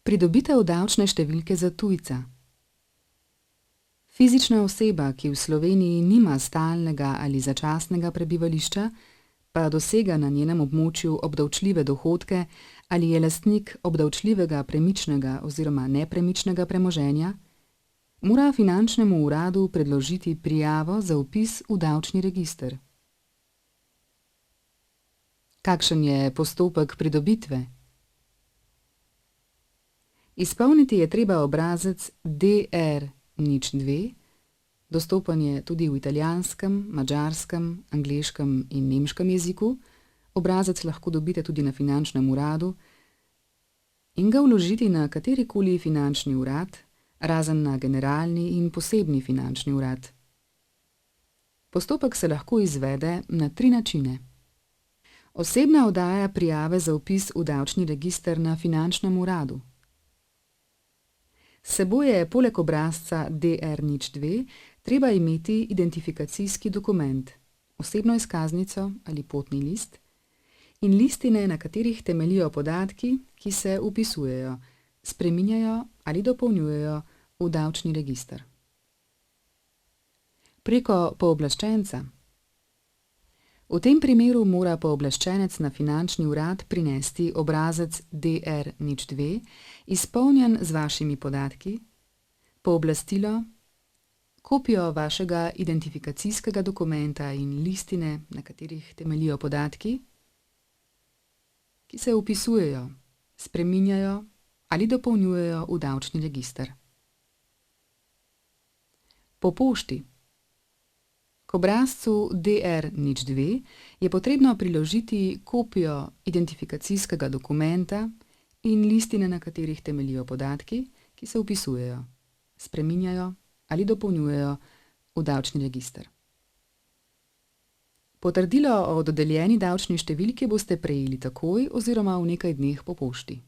Pridobitev davčne številke za tujca. Fizična oseba, ki v Sloveniji nima stalnega ali začasnega prebivališča, pa dosega na njenem območju obdavčljive dohodke ali je lastnik obdavčljivega premičnega oziroma nepremičnega premoženja, mora finančnemu uradu predložiti prijavo za vpis v davčni register. Kakšen je postopek pridobitve? Izpolniti je treba obrazec DR-02, dostopen je tudi v italijanskem, madžarskem, angleškem in nemškem jeziku, obrazec lahko dobite tudi na finančnem uradu, in ga vložiti na katerikoli finančni urad, razen na generalni in posebni finančni urad. Postopek se lahko izvede na 3 načine. Osebna oddaja prijave za vpis v davčni register na finančnem uradu. S seboj je poleg obrazca DR-02 treba imeti identifikacijski dokument, osebno izkaznico ali potni list in listine, na katerih temeljijo podatki, ki se vpisujejo, spreminjajo ali dopolnjujejo v davčni register. Preko pooblaščenca. V tem primeru mora pooblaščenec na finančni urad prinesti obrazec DR-02, izpolnjen z vašimi podatki, pooblastilo, kopijo vašega identifikacijskega dokumenta in listine, na katerih temeljijo podatki, ki se vpisujejo, spreminjajo ali dopolnjujejo v davčni register. Po pošti. K obrazcu DR-02 je potrebno priložiti kopijo identifikacijskega dokumenta in listine, na katerih temeljijo podatki, ki se vpisujejo, spreminjajo ali dopolnjujejo v davčni register. Potrdilo o dodeljeni davčni številki boste prejeli takoj oziroma v nekaj dneh po pošti.